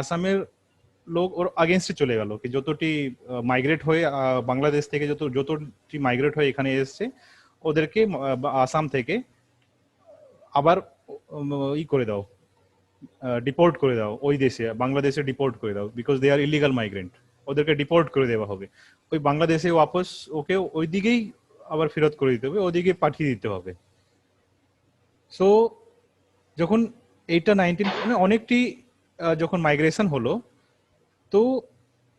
আসামের লোক ওর আগেনস্টে চলে গেল, কি যতটি মাইগ্রেট হয়ে বাংলাদেশ থেকে যতটি মাইগ্রেট হয়ে এখানে এসছে ওদেরকে আসাম থেকে আবার ই করে দাও, ডিপোর্ট করে দাও ওই দেশে, বাংলাদেশে ডিপোর্ট করে দাও, because they are illegal migrant. ওদেরকে ডিপোর্ট করে দেওয়া হবে, ওই বাংলাদেশে ওয়াপস ওকে ওই দিকেই আবার ফেরত করে দিতে হবে, ওদিকে পাঠিয়ে দিতে হবে। সো যখন এইটা মানে অনেকটি যখন মাইগ্রেশন হলো, তো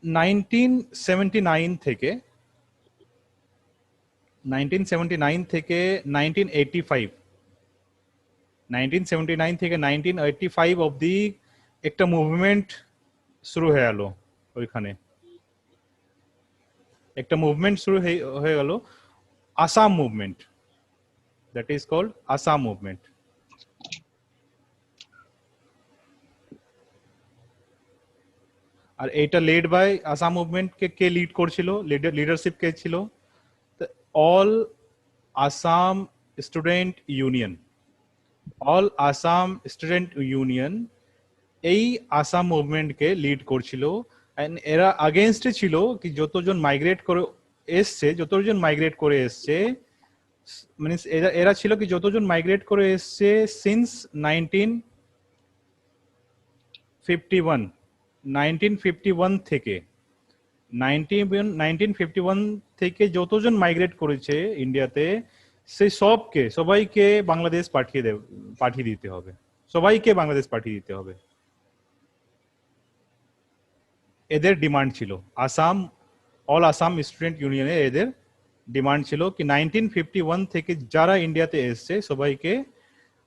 1979 থেকে 1979 থেকে 1985 অবধি একটা মুভমেন্ট শুরু হয়ে গেল ওইখানে, একটা মুভমেন্ট শুরু হয়ে গেল, Assam movement, that is called Assam movement. আর এইটা লেড বাই আসাম মুভমেন্ট কে লিড করছিল, লিডারশিপ কে ছিল? All Assam student union, all Assam student union এই আসাম মুভমেন্টকে লিড করছিল। এরা আগেনস্টে ছিল কি যতজন মাইগ্রেট করে এসছে, মানে এরা ছিল কি যতজন মাইগ্রেট করে এসছে সিন্স 1951 থেকে 1951 থেকে যতজন মাইগ্রেট করেছে ইন্ডিয়াতে, সেই সবাইকে বাংলাদেশ পাঠিয়ে দিতে হবে, সবাইকে বাংলাদেশ পাঠিয়ে দিতে হবে। এদের ডিমান্ড ছিল, অল আসাম স্টুডেন্ট ইউনিয়নে এদের ডিমান্ড ছিল কি 1951 থেকে যারা ইন্ডিয়াতে এসছে সবাইকে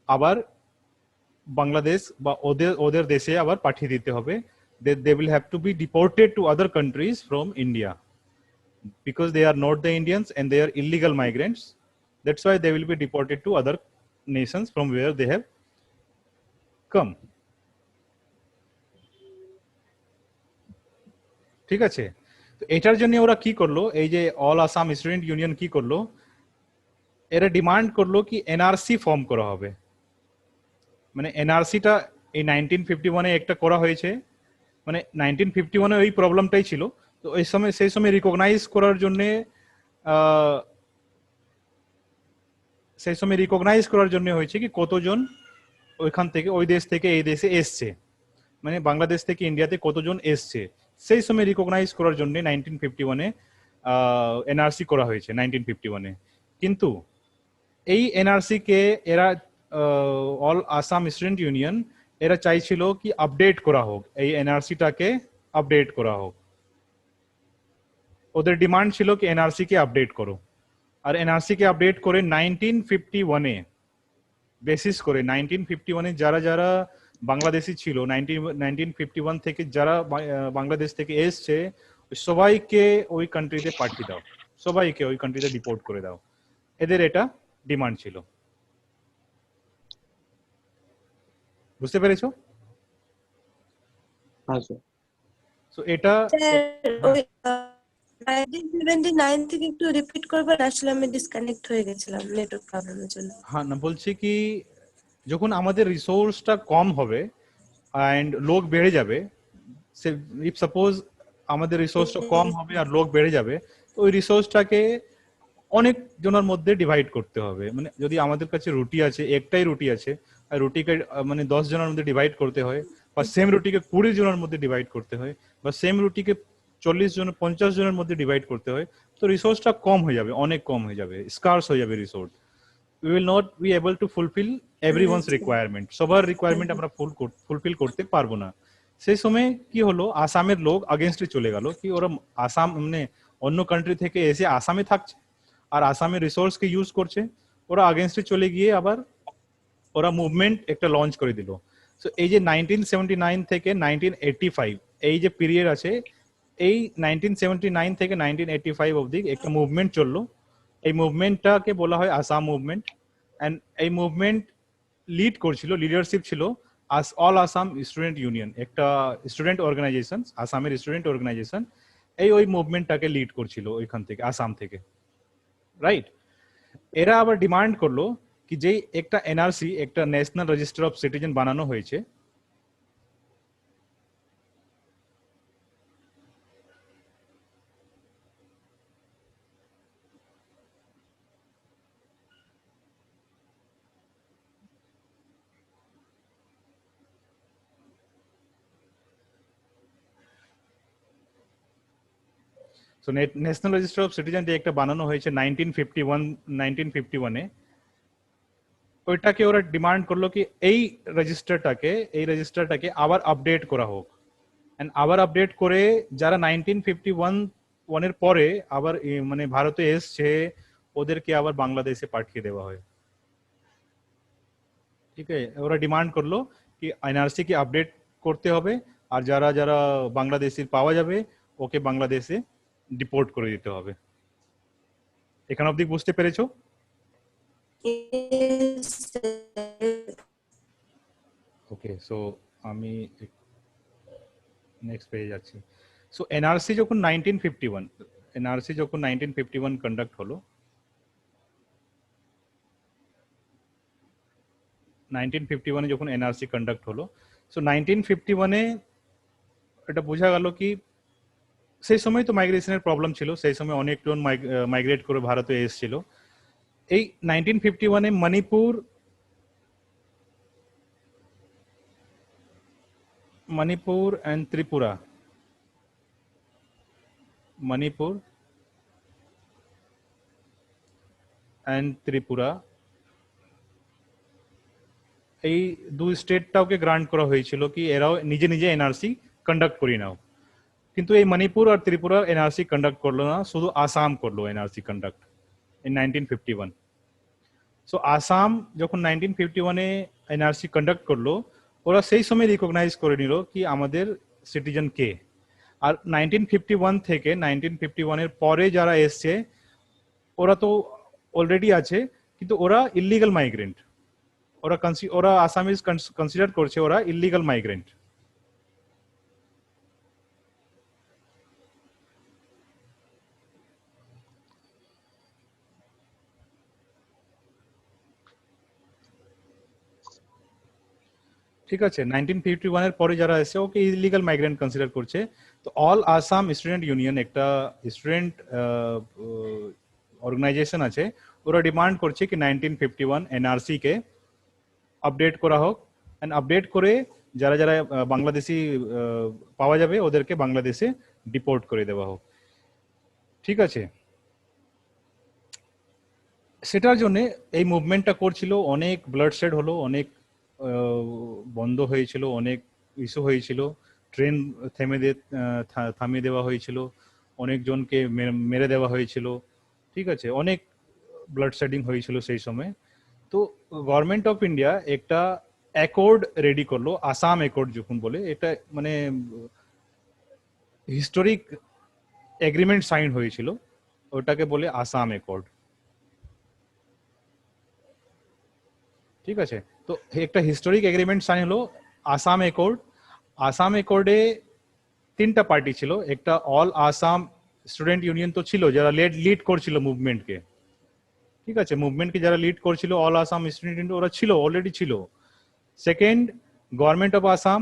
আবার বাংলাদেশ বা ওদের দেশে আবার পাঠিয়ে দিতে হবে। They will have to be deported to other countries from India because they are not the Indians and they are illegal migrants. That's why they will be deported to other nations from where they have come. ঠিক আছে, তো এটার জন্য ওরা কি করলো, এই যে অল আসাম স্টুডেন্ট ইউনিয়ন কি করলো, এরা ডিমান্ড করলো কি এনআরসি ফর্ম করা হবে। মানে এনআরসিটা এই 1951 একটা করা হয়েছে, মানে 1951 ওই প্রবলেমটাই ছিল। তো সেই সময় রিকগনাইজ করার জন্য হয়েছে কি কতজন ওইখান থেকে ওই দেশ থেকে এই দেশে এসছে, মানে বাংলাদেশ থেকে ইন্ডিয়াতে কতজন এসছে, সেই সময় রিকগনাইজ করার জন্য 1951 এনআরসি করা হয়েছে 1951। কিন্তু এই এনআরসি কে এরা অল আসাম স্টুডেন্ট ইউনিয়ন এরা চাইছিল কি আপডেট করা হোক, এই এনআরসিটাকে আপডেট করা হোক। ওদের ডিমান্ড ছিল কি এনআরসি কে আপডেট করো। আর এনআরসি কে আপডেট করে 1951 বেসিস করে 1951 যারা যারা বাংলাদেশি ছিল 1951 থেকে যারা বাংলাদেশ থেকে এসছে সবাইকে ওই কান্ট্রিতে পাঠিয়ে দাও, সবাইকে ওই কান্ট্রিতে ডিপোর্ট করে দাও, এদের এটা ডিমান্ড ছিল। বুঝতে পেরেছো? সো এটা 1979 থেকে একটু রিপিট করবেন, আসলে আমি ডিসকানেক্ট হয়ে গেছিলাম নেটওয়ার্ক প্রবলেমের জন্য। হ্যাঁ, না বলছি কি যখন আমাদের রিসোর্সটা কম হবে এন্ড লোক বেড়ে যাবে, ইফ সাপোজ আমাদের রিসোর্সটা কম হবে আর লোক বেড়ে যাবে, তো ওই রিসোর্সটাকে অনেক জনের মধ্যে ডিভাইড করতে হবে। মানে যদি আমাদের কাছে রুটি আছে, একটাই রুটি আছে, আর রুটিকে মানে 10 জনের মধ্যে ডিভাইড করতে হয়, বা সেম রুটিকে 20 জনের মধ্যে ডিভাইড করতে হয়, বা সেম রুটিকে 40 জন 50 জনের মধ্যে ডিভাইড করতে হয়, তো রিসোর্সটা কম হয়ে যাবে, অনেক কম হয়ে যাবে, স্কার্স হয়ে যাবে resource. we will not be able to fulfill everyone's requirement, সবার রিকোয়ারমেন্ট আমরা ফুলফিল করতে পারবো না। সেই সময় কি হলো, আসামের লোক আগেনস্টে চলে গেল, কি ওরা আসাম মানে অন্য কান্ট্রি থেকে এসে আসামে থাকছে আর আসামের রিসোর্স কে ইউজ করছে, ওরা আগেনস্টে চলে গিয়ে আবার ওরা মুভমেন্ট একটা লঞ্চ করে দিল। সো এই যে 1979 থেকে 1985 এই যে পিরিয়ড আছে, এই 1979 থেকে 1985 অবধি একটা মুভমেন্ট চললো। এই মুভমেন্টটাকে বলা হয় আসাম মুভমেন্ট। এন্ড এই মুভমেন্ট লিড করছিল, লিডারশিপ ছিল অল আসাম স্টুডেন্ট ইউনিয়ন, একটা স্টুডেন্ট অর্গানাইজেশন, আসামের স্টুডেন্ট অর্গানাইজেশন ওই মুভমেন্টটাকে লিড করছিল ওইখান থেকে, আসাম থেকে, রাইট। এরা আবার ডিমান্ড করলো কি যে একটা এনআরসি, একটা ন্যাশনাল রেজিস্টার অফ সিটিজেন বানানো হয়েছে, so national register of citizen যে একটা বানানো হয়েছে 1951 এ, ওইটাকে ওরা ডিমান্ড করলো কি এই রেজিস্টারটাকে আবার আপডেট করা হোক। এন্ড আবার আপডেট করে যারা 1951 এর পরে আবার মানে ভারতে এসছে ওদেরকে আবার বাংলাদেশে পাঠিয়ে দেওয়া হয়। ঠিক আছে, ওরা ডিমান্ড করলো কি এনআরসি কে আপডেট করতে হবে, আর যারা যারা বাংলাদেশি পাওয়া যাবে ওকে বাংলাদেশে ডিপোর্ট করে দিতে হবে। এখান অবধি বুঝতে পেরেছো? Yes, sir. ওকে, সো আমি নেক্সট পেজে যাচ্ছি। সো এনআরসি যখন 1951 কন্ডাক্ট হলো, 1951 যখন এনআরসি কন্ডাক্ট হলো, সো 1951 এটা বোঝা গেল কি সেই সময় তো মাইগ্রেশনের প্রবলেম ছিল, সেই সময় অনেকজন মাইগ্রেট করে ভারতে এসেছিল। এই 1951 মণিপুর এন্ড ত্রিপুরা, মণিপুর এন্ড ত্রিপুরা এই দুই স্টেটটাকে গ্রান্ট করা হয়েছিল কি এরাও নিজে নিজে এনআরসি কন্ডাক্ট করিয়ে নাও। কিন্তু এই মণিপুর আর ত্রিপুরা এনআরসি কন্ডাক্ট করলো না, শুধু আসাম করলো NRC conduct in 1951। So Assam যখন 1951 এনআরসি কন্ডাক্ট করলো, ওরা সেই সময় রিকগনাইজ করে নিল কি আমাদের সিটিজেন কে। আর 1951 থেকে 1951 এর পরে যারা এসছে ওরা তো অলরেডি আছে, কিন্তু ওরা ইলিগাল মাইগ্রেন্ট, ওরা আসামিজ কনসিডার করছে ওরা ইলিগাল মাইগ্রেন্ট। ঠিক আছে, 1951 এর পরে যারা এসে ওকে ইলিগাল মাইগ্রেন্ট কনসিডার করছে। তো অল আসাম স্টুডেন্ট ইউনিয়ন একটা স্টুডেন্ট অর্গানাইজেশন আছে, ওরা ডিমান্ড করছে কি 1951 এনআরসি কে আপডেট করা হোক, এন্ড আপডেট করে যারা যারা বাংলাদেশি পাওয়া যাবে ওদেরকে বাংলাদেশে ডিপোর্ট করে দেওয়া হোক। ঠিক আছে, সেটার জন্য এই মুভমেন্টটা করছিল, অনেক ব্লাডশেড হলো, অনেক বন্ধ হয়েছিল, অনেক ইস্যু হয়েছিল, ট্রেন থামিয়ে দেওয়া হয়েছিল, অনেকজনকে মেরে দেওয়া হয়েছিল। ঠিক আছে, অনেক ব্লাডশেডিং হয়েছিল সেই সময়। তো গভর্নমেন্ট অফ ইন্ডিয়া একটা অ্যাকর্ড রেডি করলো, আসাম অ্যাকর্ড যখন বলে, এটা মানে হিস্টোরিক এগ্রিমেন্ট সাইন হয়েছিল, ওটাকে বলে আসাম অ্যাকর্ড। ঠিক আছে, তো একটা হিস্টোরিক এগ্রিমেন্ট সাইন হলো আসাম অ্যাকর্ড। আসাম অ্যাকর্ডে তিনটা পার্টি ছিল, একটা অল আসাম স্টুডেন্ট ইউনিয়ন তো ছিল যারা লিড করছিল মুভমেন্টকে। ঠিক আছে, মুভমেন্টকে যারা লিড করছিল অল আসাম স্টুডেন্ট ইউনিয়ন ওরা ছিল, অলরেডি ছিল। Second, government of Assam.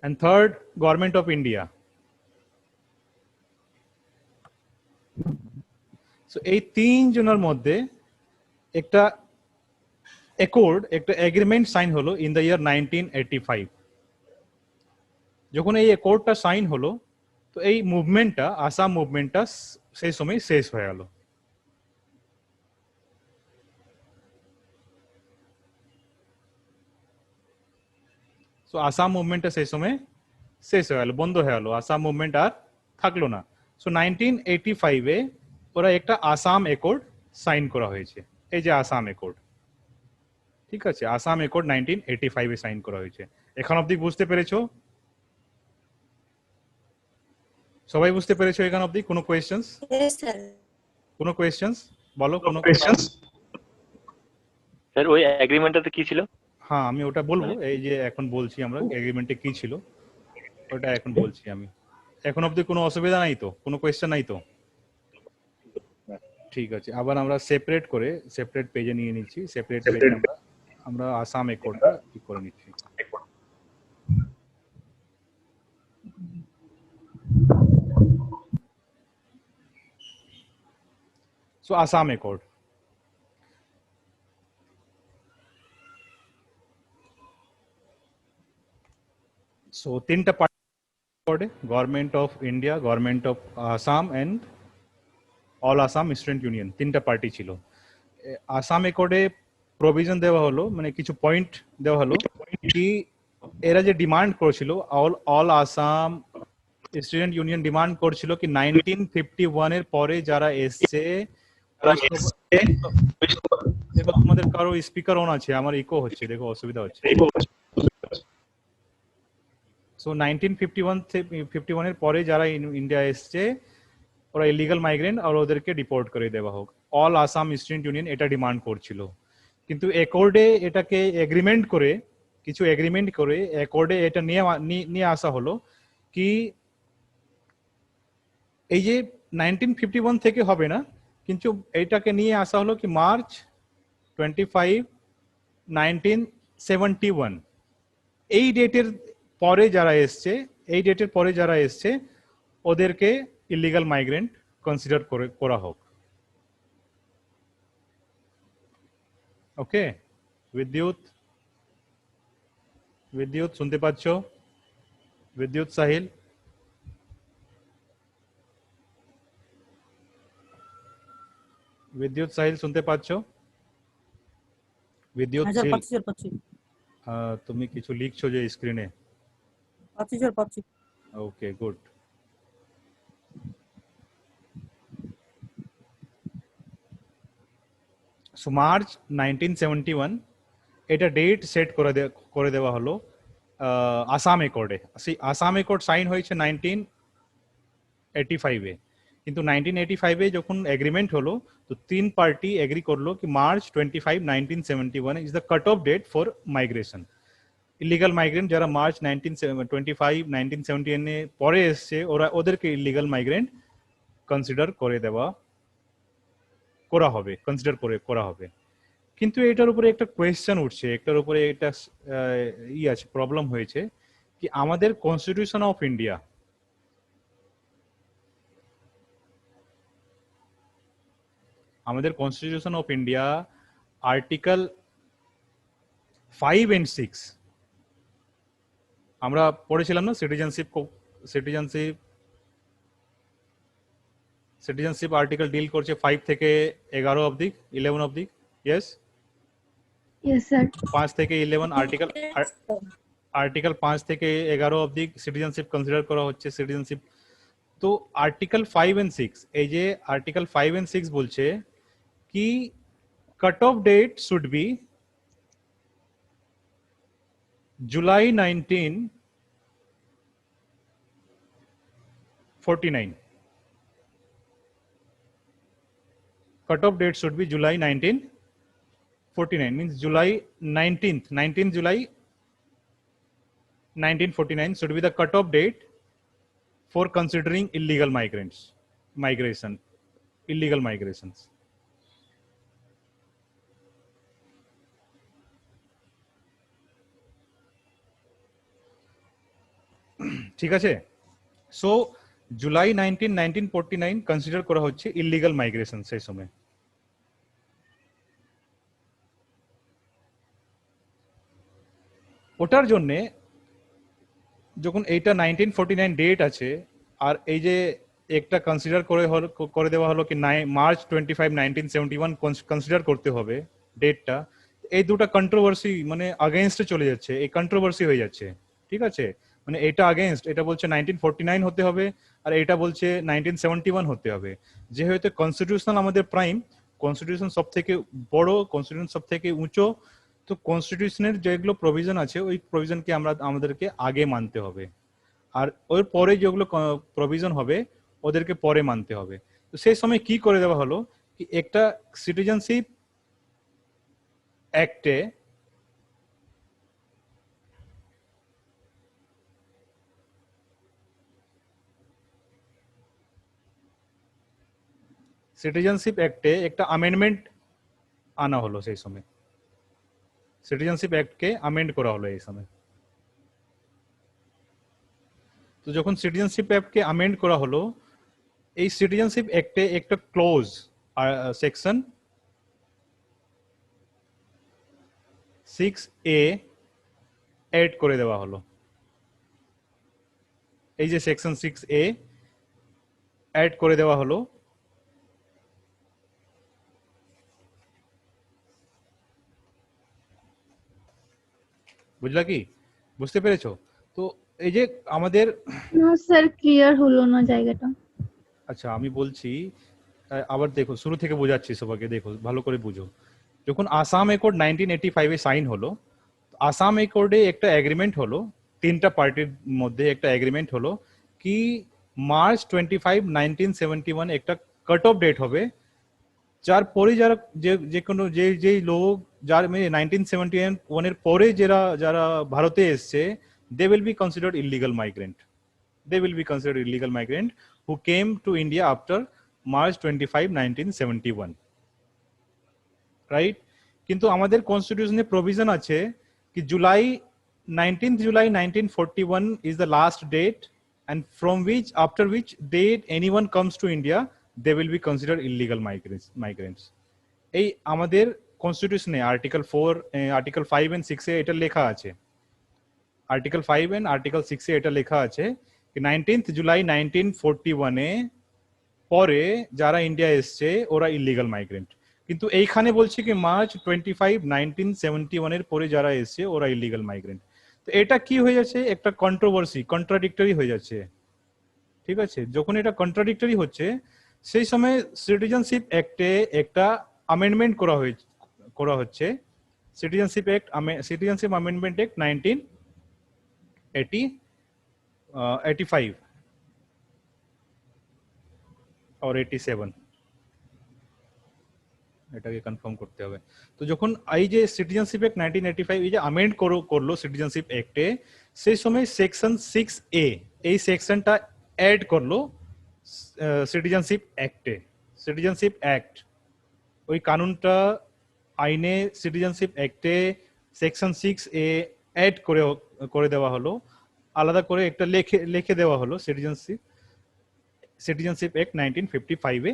and third, government of India. So এই তিনজনের মধ্যে একটা অ্যাকর্ড, একটা এগ্রিমেন্ট সাইন হলো ইন দ্য ইয়ার 1985। যখন এই অ্যাকর্ডটা সাইন হলো, তো এই মুভমেন্টটা, আসাম মুভমেন্টটা সেই সময় শেষ হয়ে গেল। সো আসাম মুভমেন্টটা সেই সময় শেষ হয়ে গেল, বন্ধ হয়ে গেল, আসাম মুভমেন্ট আর থাকলো না। সো 1985 ওরা একটা আসাম অ্যাকর্ড সাইন করা হয়েছে, এই যে আসাম অ্যাকর্ড। ঠিক আছে, আসাম অ্যাকর্ড 1985 সাইন করা হয়েছে। এখন অবধি বুঝতে পেরেছো? সবাই বুঝতে পেরেছো এখন অবধি? কোনো কোয়েশ্চেন্স? Yes, sir. কোনো কোয়েশ্চেন্স বলো, কোনো কোয়েশ্চেন্স? স্যার ওই এগ্রিমেন্টটাতে কি ছিল? হ্যাঁ, আমি ওটা বলবো, এই যে এখন বলছি আমরা এগ্রিমেন্টে কি ছিল ওটা এখন বলছি আমি। এখন অবধি কোনো অসুবিধা নাই তো, কোনো কোয়েশ্চেন নাই তো? ঠিক আছে, আবার আমরা সেপারেট করে সেপারেট পেজে নিয়ে নিচ্ছি, সেপারেট পেজে আমরা আসাম অ্যাকর্ডটা কি করে নিচ্ছি। সো আসাম অ্যাকর্ড, সো তিনটা party, government of India, government of Assam and all Assam student union, তিনটা পার্টি ছিল। আসাম একর্ডে প্রভিশন দেওয়া হলো, মানে কিছু পয়েন্ট দেওয়া হলো কি এরা যে ডিমান্ড করেছিল, all all Assam student union demand করছিল কি 1951 এর পরে যারা এসছে ওই দেখো তোমাদের কারো স্পিকার অন আছে, আমার ইকো হচ্ছে, দেখো অসুবিধা হচ্ছে। সো 1951 এর পরে যারা ইন্ডিয়া এসছে ওরা ইলিগাল মাইগ্রেন্ট, আর ওদেরকে ডিপোর্ট করে দেওয়া হোক, অল আসাম স্টুডেন্ট ইউনিয়ন এটা ডিমান্ড করছিল। কিন্তু একর্ডে এটাকে এগ্রিমেন্ট করে, কিছু এগ্রিমেন্ট করে একর্ডে এটা নিয়ে আসা হলো কি এই যে 1951 থেকে হবে না, কিন্তু এইটাকে নিয়ে আসা হলো কি মার্চ 25, 1971 এই ডেটের পরে যারা এসছে, এই ডেটের পরে যারা এসছে ওদেরকে ইলিগাল মাইগ্রেন্ট কনসিডার করা হোক। ওকে, বিদ্যুৎ বিদ্যুৎ শুনতে পাচ্ছ? বিদ্যুৎ সাহিল, বিদ্যুৎ সাহিল শুনতে পাচ্ছ? বিদ্যুৎ হ্যাঁ স্যার, শীল, পাচ্ছি স্যার, পাচ্ছি তুমি কিছু লিখছো যে স্ক্রিনে? পাচ্ছি স্যার, পাচ্ছি। ওকে, গুড। সো মার্চ 1971 এটা ডেট সেট করে দেওয়া হলো আসাম একর্ডে। আসাম একর্ড সাইন হয়েছে 1985-এ, কিন্তু 1985-এ যখন এগ্রিমেন্ট হলো তো তিন পার্টি এগ্রি করলো কি March 25, 1971 is the cut off date for migration. Illegal migrant যারা মার্চ 1925, 1971 পরে এসছে ওদেরকে ইলিগাল মাইগ্রেন্ট কনসিডার করা হবে। কিন্তু এটার উপরে একটা কোয়েশ্চেন উঠছে, এটার উপরে একটা আছে, প্রবলেম হয়েছে কি আমাদের constitution of India, article 5 and 6 আমরা পড়েছিলাম না, সিটিজেনশিপ আর্টিকেল ডিল করছে 5 থেকে 11 অবধি, 11 অবধি। Yes sir. 5 থেকে 11 আর্টিকেল 5 থেকে 11 অবধি সিটিজেনশিপ কনসিডার করা হচ্ছে, সিটিজেনশিপ। তো আর্টিকেল 5 and 6, এই যে আর্টিকেল 5 and 6 বলছে কি cut off date should be July 1949. Cut-off date should be July 1949, means July 19th July 1949 should be the cut-off date for considering illegal migrations. ঠিক আছে? So July 1949 consider করা হচ্ছে illegal migration সেই সময়। ওটার জন্য যখন এইটা 1949 ডেট আছে, আর এই যে একটা কনসিডার করে দেওয়া হলো কি মার্চ 25, 1971 কনসিডার করতে হবে ডেটটা, এই দুটো কন্ট্রোভার্সি মানে আগেইনস্টে চলে যাচ্ছে, এই কন্ট্রোভার্সি হয়ে যাচ্ছে। ঠিক আছে, মানে এটা আগেইনস্ট, এটা বলছে 1949 হতে হবে, আর এটা বলছে 1971 হতে হবে। যেহেতু কনস্টিটিউশনাল আমাদের প্রাইম, কনস্টিটিউশন সব থেকে বড়, কনস্টিটিউশন সব থেকে উঁচু, তো কনস্টিটিউশনের যেগুলো প্রভিশন আছে ওই প্রভিশনকে আমাদেরকে আগে মানতে হবে, আর ওর পরে যেগুলো প্রভিশন হবে ওদেরকে পরে মানতে হবে। তো সেই সময় কি করে দেওয়া হলো কি একটা সিটিজেনশিপ অ্যাক্টে একটা অ্যামেন্ডমেন্ট আনা হলো, সেই সময় সিটিজেনশিপ অ্যাক্টকে অ্যামেন্ড করা হলো এই সময়। তো যখন সিটিজেনশিপ অ্যাক্টকে অ্যামেন্ড করা হলো, এই সিটিজেনশিপ অ্যাক্টে একটা ক্লোজ সেকশন 6A এড করে দেওয়া হলো। এই যে সেকশন 6A অ্যাড করে দেওয়া হলো। বুঝলা কি? বুঝতে পেরেছো? তো এই যে আমাদের, না স্যার, ক্লিয়ার হলো না জায়গাটা। আচ্ছা আমি বলছি, আবার দেখো শুরু থেকে বোঝাচ্ছি সবাইকে, দেখো ভালো করে বুঝো। যখন আসাম অ্যাকর্ড 1985 এ সাইন হলো, আসাম অ্যাকর্ডে একটা এগ্রিমেন্ট হলো, তিনটা পার্টির মধ্যে একটা এগ্রিমেন্ট হলো কি মার্চ 25, 1971 একটা কাট অফ ডেট হবে, যার পরে যারা যে যে কোনো যেই লোক যার মানে 1971 এর পরে যারা যারা ভারতে এসছে, they will be considered illegal migrant. They will be considered illegal migrant who came to India after March 25, 1971. Right? কিন্তু আমাদের কনস্টিটিউশনে প্রভিশন আছে কি July 19th July 1941 is the last date, and from which after which date anyone comes to India, they will be considered illegal migrants. এই আমাদের কনস্টিটিউশনে article 4, article 5 and 6 এ এটা লেখা আছে। Article 5 and article 6 এ এটা লেখা আছে কি 19th July 1941 এ পরে যারা ইন্ডিয়া এসছে ওরা ইলিগাল মাইগ্রেন্ট। কিন্তু এইখানে বলছে কি মার্চ 25, 1971 এর পরে যারা এসছে ওরা ইলিগাল মাইগ্রেন্ট। তো এটা কি হয়ে যাচ্ছে, একটা কন্ট্রোভার্সি, কন্ট্রাডিক্টরি হয়ে যাচ্ছে। ঠিক আছে, যখন এটা কন্ট্রাডিক্টরি হচ্ছে সেই সময় সিটিজেনশিপ অ্যাক্টে একটা অ্যামেন্ডমেন্ট করা হচ্ছে, citizenship act, citizenship amendment act 1985 और 87, এটাকে কনফার্ম করতে হবে। তো যখন এই যে সিটিজেনশিপ অ্যাক্ট 1985 এই যে অ্যামেন্ড করলো সিটিজেনশিপ অ্যাক্টে, সেই সময় সেকশন 6A এই সেকশনটা অ্যাড করলো সিটিজেনশিপ অ্যাক্টে। সিটিজেনশিপ অ্যাক্ট ওই কানুনটা আইনে সিটিজেনশিপ অ্যাক্টে সেকশন 6A অ্যাড করে দেওয়া হলো, আলাদা করে একটা লিখে দেওয়া হলো সিটিজেনশিপ অ্যাক্ট 1955 এ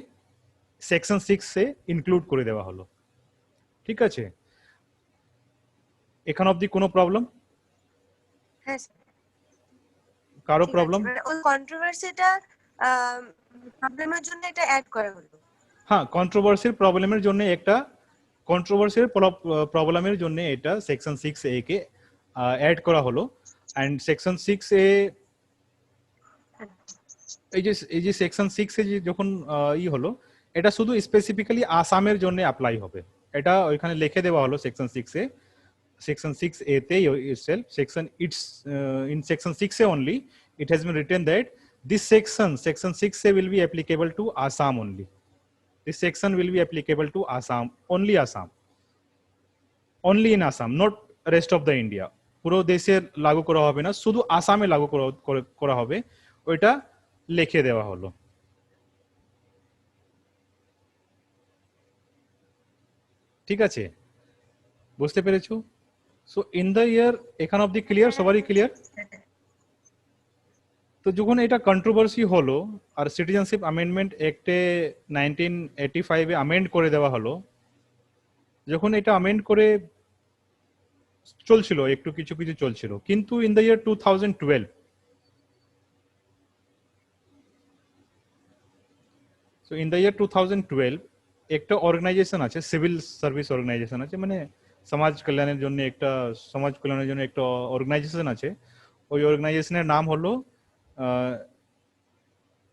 সেকশন 6 এ ইনক্লুড করে দেওয়া হলো। ঠিক আছে, এখান অবধি কোনো প্রবলেম? হ্যাঁ স্যার, কারো ঠিক আছে। প্রবলেম? মানে ওই কন্ট্রোভার্সিটা প্রবলেমের জন্য এটা অ্যাড করা হলো। হ্যাঁ, কন্ট্রোভার্সির প্রবলেমের জন্য এটা সেকশন 6A কে অ্যাড করা হলো। এন্ড সেকশন 6A এই যে সেকশন 6 এ যখন হলো, এটা শুধু স্পেসিফিক্যালি আসামের জন্য অ্যাপ্লাই হবে। এটা ওইখানে লিখে দেওয়া হলো সেকশন 6 এ, section 6A তে itself, in section 6A only it has been written that this section 6A will be applicable to Assam only. This section will be applicable to Assam, only in Assam, not rest of the India. পুরো দেশে লাগু করা হবে না, শুধু আসামে লাগু করা হবে, ওইটা লিখে দেওয়া হলো। ঠিক আছে, বুঝতে পেরেছো? সো ইন দ্য ইয়ার এখান অবধি ক্লিয়ার, সবারই ক্লিয়ার? তো যখন এটা কন্ট্রোভার্সি হলো আর সিটিজেনশিপ অ্যামেন্ডমেন্ট অ্যাক্টে 1985 এ অ্যামেন্ড করে দেওয়া হলো, যখন এটা অ্যামেন্ড করে চলছিল, একটু কিছু কিছু চলছিল, কিন্তু in the year 2012 so in the year 2012 একটা অর্গানাইজেশন আছে, সিভিল সার্ভিস অর্গানাইজেশন আছে, মানে সমাজ কল্যাণের জন্য একটা অর্গানাইজেশন আছে। ওই অর্গানাইজেশনের নাম হলো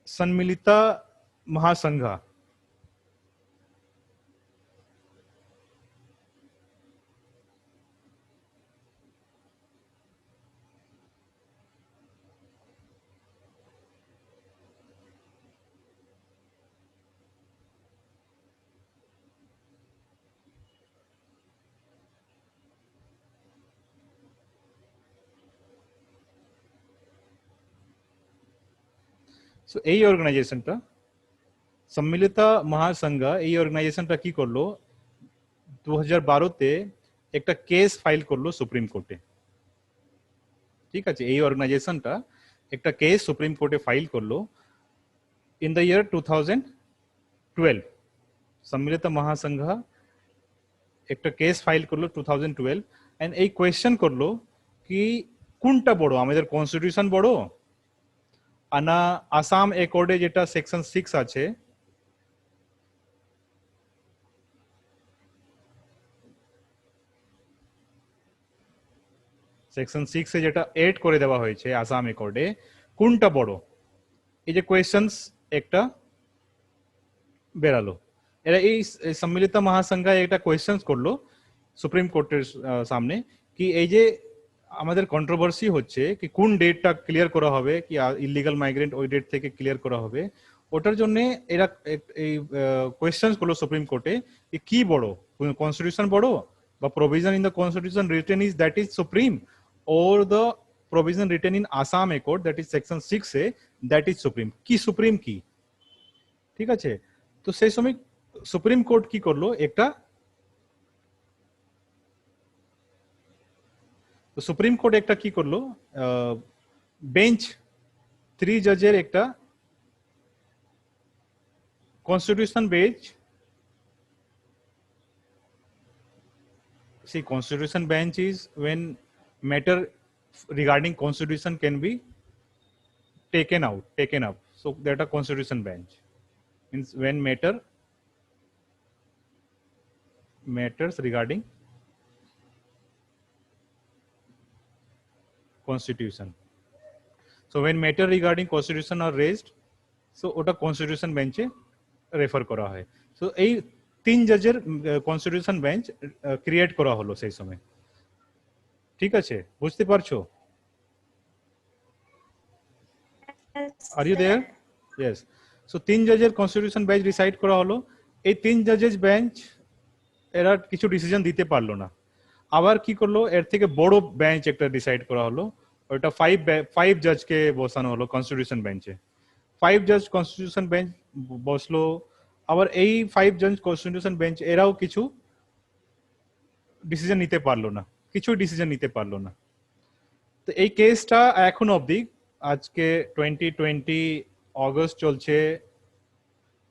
সম্মিলিতা মহাসংঘ। সো এই অর্গানাইজেশনটা সম্মিলিতা মহাসংঘ, এই অর্গানাইজেশনটা কি করলো, 2012-তে একটা কেস ফাইল করলো সুপ্রিম কোর্টে। ঠিক আছে, এই অর্গানাইজেশনটা একটা কেস সুপ্রিম কোর্টে ফাইল করলো ইন দ্য ইয়ার 2012। সম্মিলিতা মহাসংঘ একটা কেস ফাইল করলো 2012, এন্ড এই কোয়েশ্চেন করলো কি কোনটা বড়, আমাদের কনস্টিটিউশন বড় আসাম অ্যাকর্ডে যেটা সেকশন 6 আছে, সেকশন 6 এ যেটা এড করে দেওয়া হয়েছে আসাম অ্যাকর্ডে, কোনটা বড়? এই যে কোয়েশ্চেন্স একটা বেরালো, এরা এই সম্মিলিত মহাসংঘায় একটা কোয়েশ্চেন্স করলো সুপ্রিম কোর্টের সামনে, কি এই যে আমাদের কন্ট্রোভার্সি হচ্ছে কি কোন ডেটটা ক্লিয়ার করা হবে, কি ইলিগাল মাইগ্রেন্ট ওই ডেট থেকে ক্লিয়ার করা হবে, ওটার জন্য এরা এই কোয়েশ্চেন্স করলো সুপ্রিম কোর্টে কি বড়, কনস্টিটিউশন বড়, বা provision in the constitution written is that is supreme, or the provision written in Assam Accord that is section 6A that is supreme, কি সুপ্রিম কি? ঠিক আছে, তো সেই সময় সুপ্রিম কোর্ট কি করলো, একটা সুপ্রিম কোর্ট একটা কি করলো, বেঞ্চ 3 জজের একটা constitution bench, see constitution bench is when matter regarding constitution can be taken up, so that a constitution bench means when matters regarding constitution, so when matter regarding constitution are raised, so ওটা constitution bench এ refer করা হয়। So এই 3 জজের constitution bench create করা হলো সেই সময়। ঠিক আছে, বুঝতে পারছো? Are you there? Yes. So 3 জজের কনস্টিটিউশন বেঞ্চ ডিসাইড করা হলো। এই 3 জজেস বেঞ্চ এরা কিছু ডিসিশন দিতে পারলো না, আবার কি করলো, এর থেকে বড় বেঞ্চ একটা ডিসাইড করা হলো, ওটা 5 জজকে বসানো হলো কনস্টিটিউশন বেঞ্চে। 5 জজ কনস্টিটিউশন বেঞ্চ বসলো, আবার এই 5 জজ কনস্টিটিউশন বেঞ্চ এরাও কিছু ডিসিশন নিতে পারলো না, কিছু ডিসিশন নিতে পারলো না। তো এই কেসটা এখন অবধি, আজকে 2020 অগস্ট চলছে,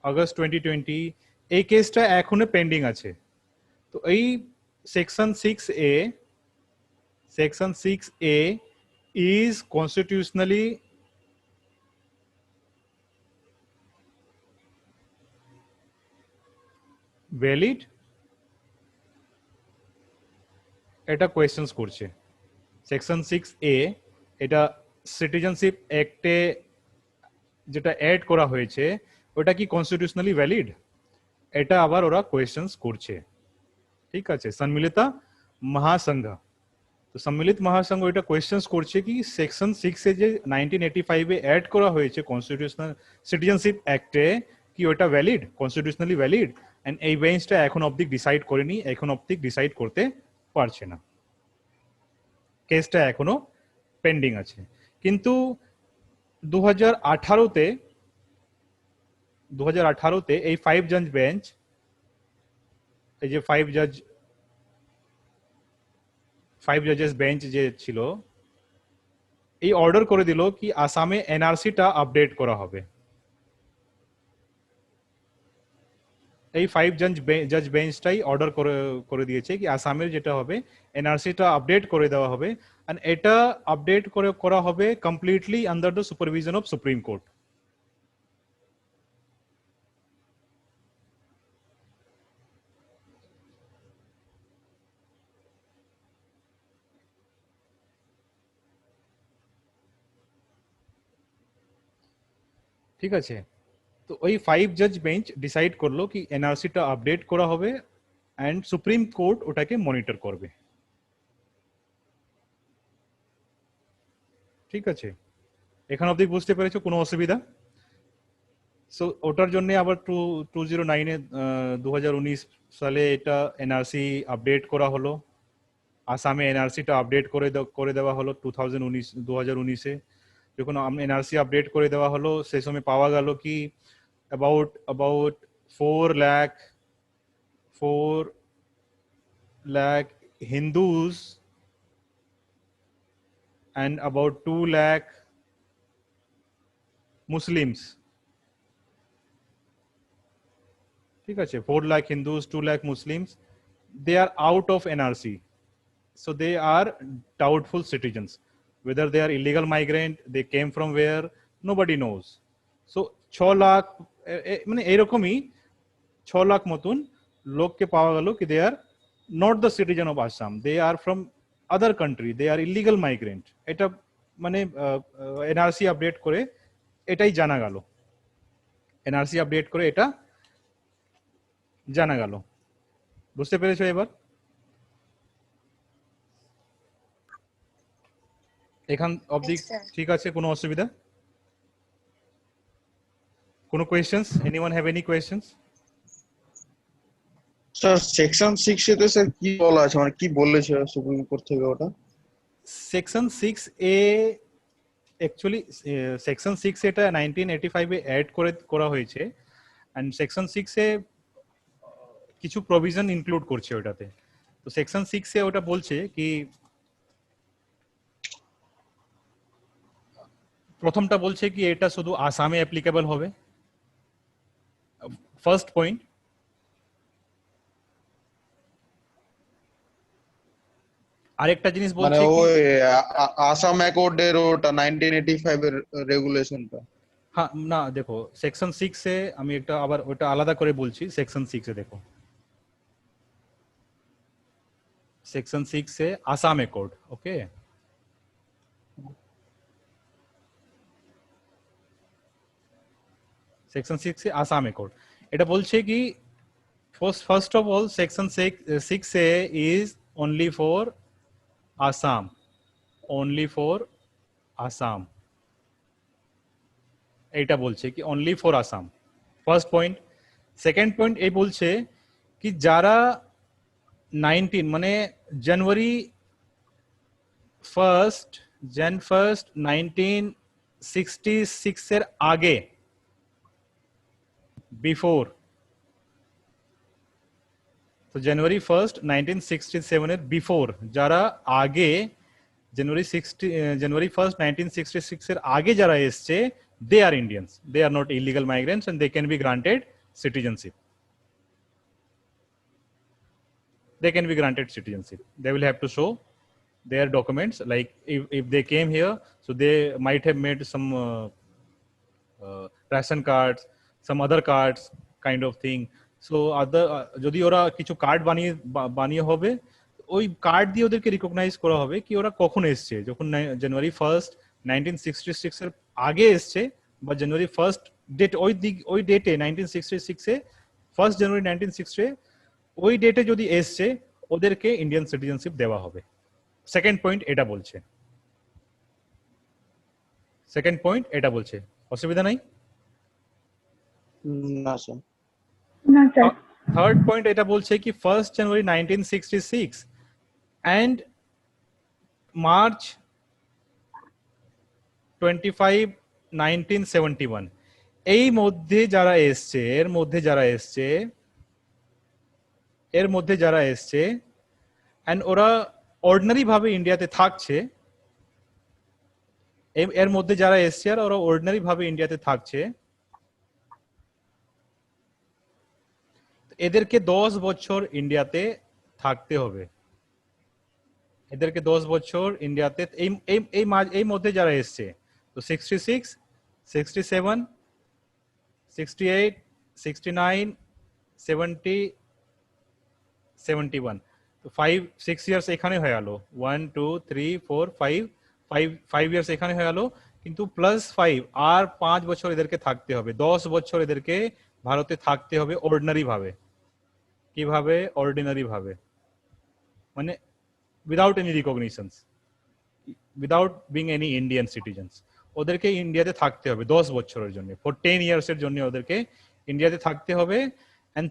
আগস্ট 2020, এই কেসটা এখনো পেন্ডিং আছে। তো এই section 6A is constitutionally valid, এটা কোয়েশ্চেন্স করছে। সেকশন 6A এটা সিটিজেনশিপ অ্যাক্টে যেটা অ্যাড করা হয়েছে ওটা কি কনস্টিটিউশনালি ভ্যালিড, এটা আবার ওরা কোয়েশ্চেন্স করছে। ঠিক আছে, সম্মিলিত মহাসংঘ, তো সম্মিলিত মহাসংঘ এটা কোয়েশ্চেন্স করছে কি সেকশন 6 এ যে 1985 এ অ্যাড করা হয়েছে কনস্টিটিউশনাল সিটিজেনশিপ অ্যাক্টে, কি ওটা ভ্যালিড, কনস্টিটিউশনালি ভ্যালিড, এন্ড এই বেঞ্চটা এখন অবধি ডিসাইড করেনি, এখন অবধি ডিসাইড করতে পারছে না, কেসটা এখনো পেন্ডিং আছে। কিন্তু 2018তে এই 5 জজ বেঞ্চ, এই যে 5 জজেস বেঞ্চ যে ছিল, এই অর্ডার করে দিল কি আসামে এনআরসিটা আপডেট করা হবে। এই 5 জজ বেঞ্চটাই অর্ডার করে দিয়েছে কি আসামের যেটা হবে এনআরসিটা আপডেট করে দেওয়া হবে, এন্ড এটা আপডেট করা হবে completely under the supervision of supreme court. ঠিক আছে, তো ওই 5 জজ বেঞ্চ ডিসাইড করলো কি এনআরসিটা আপডেট করা হবে এন্ড সুপ্রিম কোর্ট ওটাকে মনিটর করবে। ঠিক আছে, এখান অবধি বুঝতে পেরেছো, কোনো অসুবিধা? সো ওটার জন্য আবার 2009 2019 সালে এটা এনআরসি আপডেট করা হলো, আসামে এনআরসিটা আপডেট করে দেওয়া হলো 2019-এ। যখন এনআরসি আপডেট করে দেওয়া হলো সেই সময় পাওয়া গেল কি about 4 lakh Hindus and about 2 lakh Muslims, ঠিক আছে, 4 lakh Hindus, 2 lakh Muslims, they are out of NRC, so they are doubtful citizens, whether they are illegal migrant, they came from where, nobody knows. So 6 lakh মানে এরকমই 6 লাখ মতন লোককে পাওয়া গেল কি they are not the citizen of Assam, they are from other country, they are illegal migrant. এটা মানে NRC update করে এটাই জানা গেল, এনআরসি আপডেট করে এটা জানা গেল। বুঝতে পেরেছো এবার? এখান অবধি Yes, sir. ঠিক আছে? কোনো অসুবিধা? কোনো questions? Anyone have any questions? Sir section 6 এতে স্যার কি বলা আছে, মানে কি বলেছে সুপ্রিম কোর্ট থেকে ওটা? সেকশন 6A অ্যাকচুয়ালি সেকশন 6 এটা 1985 এ অ্যাড করা হয়েছে, এন্ড সেকশন 6 এ কিছু প্রভিশন ইনক্লুড করছে ওটাতে। তো সেকশন 6 এ ওটা বলছে কি, প্রথমটা বলছে কি এটা শুধু আসামে অ্যাপ্লিকেবল হবে, ফার্স্ট পয়েন্ট। আরেকটা জিনিস মানে বলছে কি, ওই আসাম অ্যাকর্ডের ওটা 1985 এর রেগুলেশনটা। হ্যাঁ না দেখো সেকশন 6 এ আমি একটা আবার ওটা আলাদা করে বলছি। সেকশন 6 এ দেখো, সেকশন 6 এ আসাম অ্যাকর্ড, ওকে, সেকশন 6 এ আসাম অ্যাকর্ড এটা বলছে কি first of all section 6A is only for Assam, only for Assam, এটা বলছে কি only for Assam, first point. Second point এই বলছে কি যারা 19 মানে জানুয়ারি 1st 1966 এর আগে, বিফোর, তো জানুয়ারি 1st 1967 এর বিফোর, যারা আগে জানুয়ারি 1st 1966 এর আগে যারা এসছে, they are Indians, they are not illegal migrants and they can be granted citizenship, they can be granted citizenship. They will have to show their documents, like if they came here, so they might have made some ration cards, some other cards kind of thing. So other যদি ওরা কিছু card বানিয়ে হবে, ওই card দিয়ে ওদেরকে recognise করা হবে কি ওরা কখন এসছে, যখন জানুয়ারি 1st 1966 এর আগে এসছে, বা জানুয়ারি 1st ডেট ওই ডেটে 1966 এ 1st জানুয়ারি 1960 ওই ডেটে যদি এসছে, ওদেরকে ইন্ডিয়ান সিটিজেনশিপ দেওয়া হবে। সেকেন্ড পয়েন্ট এটা বলছে, সেকেন্ড পয়েন্ট এটা বলছে। অসুবিধা নাই? না স্যার। না স্যার। থার্ড পয়েন্ট এটা বলছে কি 1st জানুয়ারি 1966 and March 25 1971 এই মধ্যে যারা এসছে, এর মধ্যে যারা এসছে and ওরা অর্ডিনারি ভাবে ইন্ডিয়াতে থাকছে, এর মধ্যে যারা এসছে আর ওরা অর্ডিনারি ভাবে ইন্ডিয়াতে থাকছে, এদেরকে 10 বছর ইন্ডিয়াতে থাকতে হবে, এদেরকে 10 বছর ইন্ডিয়াতে এই মধ্যে যারা এসছে, তো 66 67 68 69 70 71, তো 5-6 ইয়ার্স এখানে হয়ে গেল, 1 2 3 4 5 ইয়ার্স এখানে হয়ে গেল, কিন্তু প্লাস 5 আর 5 বছর এদেরকে থাকতে হবে, 10 বছর এদেরকে ভারতে থাকতে হবে অর্ডিনারি ভাবে। কিভাবে? অর্ডিনারি ভাবে, মানে without any recognitions, without being any Indian citizens, ওদেরকে ইন্ডিয়াতে থাকতে হবে 10 বছরের জন্য, ফর 10 ইয়ার্স এর জন্য ওদেরকে ইন্ডিয়াতে থাকতে হবে, এন্ড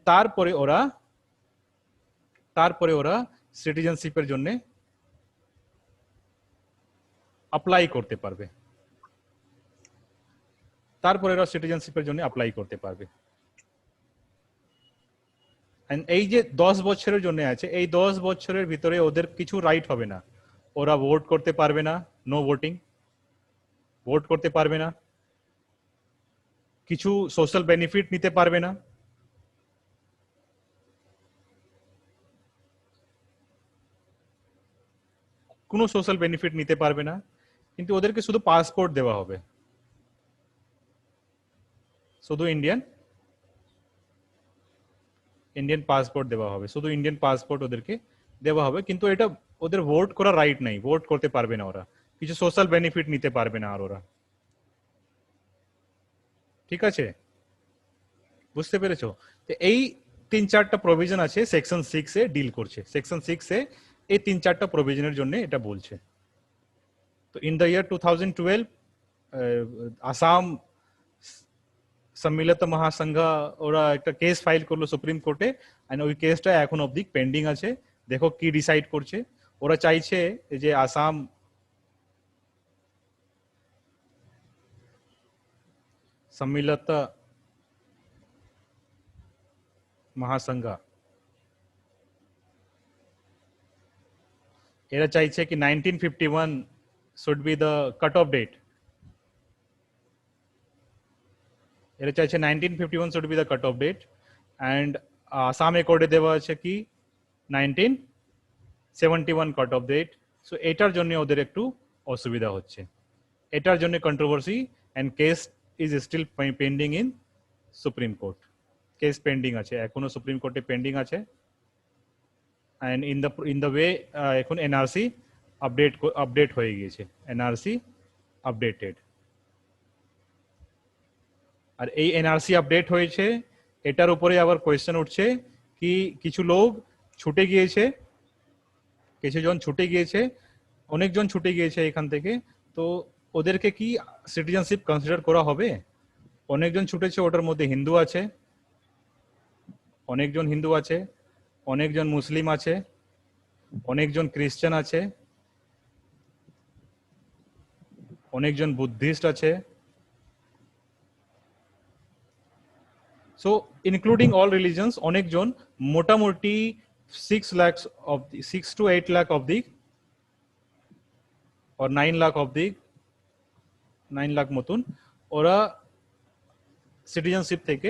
তারপরে ওরা সিটিজেনশিপের জন্য অ্যাপ্লাই করতে পারবে, তারপরে ওরা সিটিজেনশিপের জন্য অ্যাপ্লাই করতে পারবে। এই যে 10 বছরের জন্য আছে, এই 10 বছরের ভিতরে ওদের কিছু রাইট হবে না, ওরা ভোট করতে পারবে না, নো ভোটিং, ভোট করতে পারবে না, কিছু সোশ্যাল বেনিফিট নিতে পারবে না, কোনো সোশ্যাল বেনিফিট নিতে পারবে না, কিন্তু ওদেরকে শুধু পাসপোর্ট দেওয়া হবে, শুধু ইন্ডিয়ান পাসপোর্ট দেওয়া হবে, শুধু ইন্ডিয়ান পাসপোর্ট ওদেরকে দেওয়া হবে, কিন্তু এটা ওদের ভোট করার রাইট নাই, ভোট করতে পারবে না ওরা, কিছু সোশ্যাল বেনিফিট নিতে পারবে না আর ওরা। ঠিক আছে, বুঝতে পেরেছো? তো এই 3-4টা প্রভিশন আছে সেকশন 6 এ ডিল করছে, সেকশন 6 এ এই 3-4টা প্রভিশনের জন্য এটা বলছে। তো ইন দ্য ইয়ার 2012 আসাম সম্মিলিত মহাসংঘ ওরা একটা কেস ফাইল করলো সুপ্রিম কোর্টে, এন্ড ওই কেসটা এখন অবধি পেন্ডিং আছে, দেখো কি ডিসাইড করছে। ওরা চাইছে যে আসাম সম্মিলিত মহাসংঘ এরা চাইছে কি 1951 should be the cut off date, এরা চাইছে 1951 should be the cut off date, and Assam কোর্টে দেওয়া আছে কি 1971 কাট অফ ডেট। সো এটার জন্য ওদের একটু অসুবিধা হচ্ছে, এটার জন্য controversy, and case is still pending in supreme court, case pending আছে এখনো সুপ্রিম কোর্টে পেন্ডিং আছে। অ্যান্ড ইন দ্য ওয়ে এখন এনআরসি আপডেট হয়ে গিয়েছে, এনআরসি আপডেটেড। আর এই এনআরসি আপডেট হয়েছে, এটার উপরে আবার কোয়েশ্চেন উঠছে কি কিছু লোক ছুটে গিয়েছে, কিছুজন ছুটে গিয়েছে, অনেকজন ছুটে গিয়েছে এখান থেকে, তো ওদেরকে কি সিটিজেনশিপ কনসিডার করা হবে? অনেকজন ছুটেছে, ওটার মধ্যে হিন্দু আছে, অনেকজন হিন্দু আছে, অনেকজন মুসলিম আছে, অনেকজন খ্রিস্টান আছে, অনেকজন বুদ্ধিস্ট আছে। সো ইনক্লুডিং অল রিলিজনস, অনেকজন, মোটামুটি 6 lakhs of the 6 to 8 lakh of the or 9 lakh of the 9 lakh মতন ওরা সিটিজেনশিপ থেকে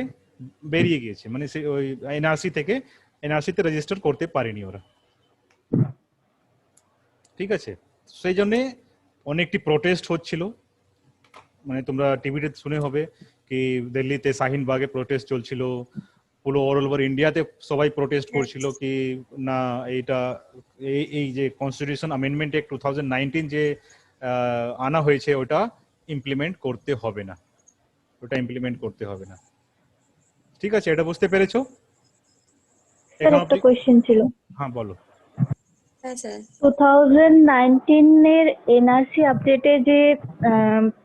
বেরিয়ে গিয়েছে, মানে ওই এনআরসি থেকে, এনআরসি তে রেজিস্টার করতে পারেনি ওরা। ঠিক আছে, সেই জন্য অনেকটি প্রোটেস্ট হচ্ছিল, মানে তোমরা টিভিতে শুনে হবে কি দিল্লিতে শাহিনবাগে প্রোটেস্ট চলছিল, পুরো অল ওভার ইন্ডিয়াতে সবাই প্রোটেস্ট করছিল কি না এইটা এই যে কনস্টিটিউশন অ্যামেন্ডমেন্ট অ্যাক্ট 2019 যে আনা হয়েছে ওটা ইমপ্লিমেন্ট করতে হবে না, ওটা ইমপ্লিমেন্ট করতে হবে না। ঠিক আছে, এটা বুঝতে পেরেছো? স্যার একটা কোশ্চেন ছিল। হ্যাঁ বলো। হ্যাঁ স্যার। 2019 এর এনআরসি আপডেটে যে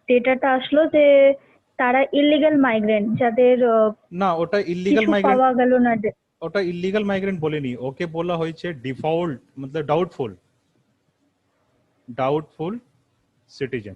ডেটাটা আসলো যে তারা ইলিগাল মাইগ্রেন্ট, যাদের না ওটা ইলিগাল কিছু মাইগ্রেন্ট, পাওয়া গেল না, ওটা ইলিগাল মাইগ্রেন্ট বলেনি, ওকে বলা হয়েছে ডিফল্ট, मतलब ডাউটফুল সিটিজেন।